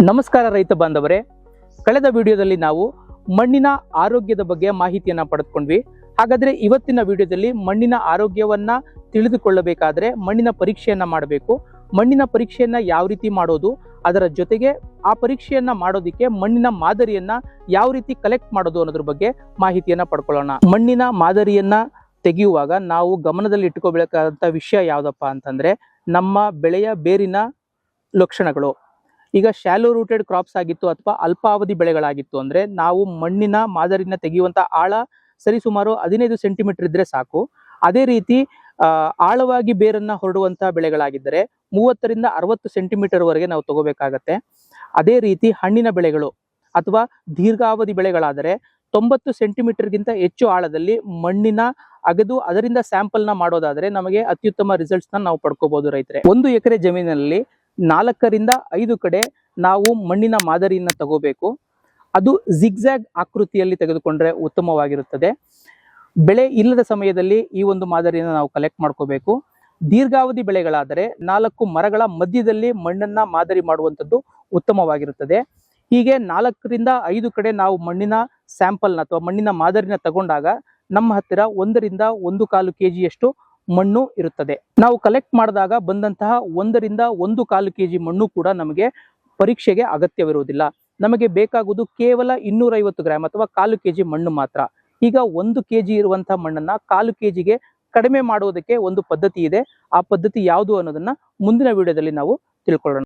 ನಮಸ್ಕಾರ ರೈತ ಬಾಂಧವರೇ, ಕಳೆದ ವಿಡಿಯೋದಲ್ಲಿ ನಾವು ಮಣ್ಣಿನ ಆರೋಗ್ಯದ ಬಗ್ಗೆ ಮಾಹಿತಿಯನ್ನ ಪಡೆದುಕೊಂಡ್ವಿ. ಹಾಗಾದ್ರೆ ಇವತ್ತಿನ ವಿಡಿಯೋದಲ್ಲಿ ಮಣ್ಣಿನ ಆರೋಗ್ಯವನ್ನ ತಿಳಿದುಕೊಳ್ಳಬೇಕಾದ್ರೆ ಮಣ್ಣಿನ ಪರೀಕ್ಷೆಯನ್ನ ಮಾಡಬೇಕು. ಮಣ್ಣಿನ ಪರೀಕ್ಷೆಯನ್ನ ಯಾವ ರೀತಿ ಮಾಡೋದು, ಅದರ ಜೊತೆಗೆ ಆ ಪರೀಕ್ಷೆಯನ್ನ ಮಾಡೋದಿಕ್ಕೆ ಮಣ್ಣಿನ ಮಾದರಿಯನ್ನ ಯಾವ ರೀತಿ ಕಲೆಕ್ಟ್ ಮಾಡೋದು ಅನ್ನೋದ್ರ ಬಗ್ಗೆ ಮಾಹಿತಿಯನ್ನ ಪಡ್ಕೊಳ್ಳೋಣ. ಮಣ್ಣಿನ ಮಾದರಿಯನ್ನ ತೆಗೆಯುವಾಗ ನಾವು ಗಮನದಲ್ಲಿ ಇಟ್ಕೋಬೇಕಾದಂತ ವಿಷಯ ಯಾವ್ದಪ್ಪ ಅಂತಂದ್ರೆ ನಮ್ಮ ಬೆಳೆಯ ಬೇರಿನ ಲಕ್ಷಣಗಳು. ಈಗ ಶಾಲೋ ರೂಟೆಡ್ ಕ್ರಾಪ್ಸ್ ಆಗಿತ್ತು ಅಥವಾ ಅಲ್ಪಾವಧಿ ಬೆಳೆಗಳಾಗಿತ್ತು ಅಂದ್ರೆ ನಾವು ಮಣ್ಣಿನ ಮಾದರಿನ ತೆಗೆಯುವಂತ ಆಳ ಸರಿಸುಮಾರು 15 ಸೆಂಟಿಮೀಟರ್ ಇದ್ರೆ ಸಾಕು. ಅದೇ ರೀತಿ ಆಳವಾಗಿ ಬೇರನ್ನ ಹೊರಡುವಂತಹ ಬೆಳೆಗಳಾಗಿದ್ದರೆ 30ರಿಂದ 60 ಸೆಂಟಿಮೀಟರ್ ವರೆಗೆ ನಾವು ತಗೋಬೇಕಾಗತ್ತೆ. ಅದೇ ರೀತಿ ಹಣ್ಣಿನ ಬೆಳೆಗಳು ಅಥವಾ ದೀರ್ಘಾವಧಿ ಬೆಳೆಗಳಾದರೆ 90 ಸೆಂಟಿಮೀಟರ್ಗಿಂತ ಹೆಚ್ಚು ಆಳದಲ್ಲಿ ಮಣ್ಣಿನ ಅಗೆದು ಅದರಿಂದ ಸ್ಯಾಂಪಲ್ ನ ಮಾಡೋದಾದ್ರೆ ನಮಗೆ ಅತ್ಯುತ್ತಮ ರಿಸಲ್ಟ್ಸ್ ನಾವು ಪಡ್ಕೋಬಹುದು ರೈತರೆ. 1 ಎಕರೆ ಜಮೀನಲ್ಲಿ 4ರಿಂದ 5 ಕಡೆ ನಾವು ಮಣ್ಣಿನ ಮಾದರಿಯನ್ನ ತಗೋಬೇಕು. ಅದು ಜಿಗ್ಜಾಗ್ ಆಕೃತಿಯಲ್ಲಿ ತೆಗೆದುಕೊಂಡ್ರೆ ಉತ್ತಮವಾಗಿರುತ್ತದೆ. ಬೆಳೆ ಇಲ್ಲದ ಸಮಯದಲ್ಲಿ ಈ ಒಂದು ಮಾದರಿಯನ್ನು ನಾವು ಕಲೆಕ್ಟ್ ಮಾಡ್ಕೋಬೇಕು. ದೀರ್ಘಾವಧಿ ಬೆಳೆಗಳಾದರೆ 4 ಮರಗಳ ಮಧ್ಯದಲ್ಲಿ ಮಣ್ಣನ್ನ ಮಾದರಿ ಮಾಡುವಂಥದ್ದು ಉತ್ತಮವಾಗಿರುತ್ತದೆ. ಹೀಗೆ 4ರಿಂದ 5 ಕಡೆ ನಾವು ಮಣ್ಣಿನ ಸ್ಯಾಂಪಲ್ನ ಅಥವಾ ಮಣ್ಣಿನ ಮಾದರಿನ ತಗೊಂಡಾಗ ನಮ್ಮ ಹತ್ತಿರ 1ರಿಂದ 1.25 kg ಮಣ್ಣು ಇರುತ್ತದೆ. ನಾವು ಕಲೆಕ್ಟ್ ಮಾಡಿದಾಗ ಬಂದಂತಹ 1ರಿಂದ 1.25 kg ಮಣ್ಣು ಕೂಡ ನಮಗೆ ಪರೀಕ್ಷೆಗೆ ಅಗತ್ಯವಿರುವುದಿಲ್ಲ. ನಮಗೆ ಬೇಕಾಗುವುದು ಕೇವಲ 250 ಗ್ರಾಮ್ ಅಥವಾ 1/4 kg ಮಣ್ಣು ಮಾತ್ರ. ಈಗ 1 kg ಇರುವಂತಹ ಮಣ್ಣನ್ನ 1/4 kgಗೆ ಕಡಿಮೆ ಮಾಡುವುದಕ್ಕೆ ಒಂದು ಪದ್ಧತಿ ಇದೆ. ಆ ಪದ್ಧತಿ ಯಾವುದು ಅನ್ನೋದನ್ನ ಮುಂದಿನ ವಿಡಿಯೋದಲ್ಲಿ ನಾವು ತಿಳ್ಕೊಳ್ಳೋಣ.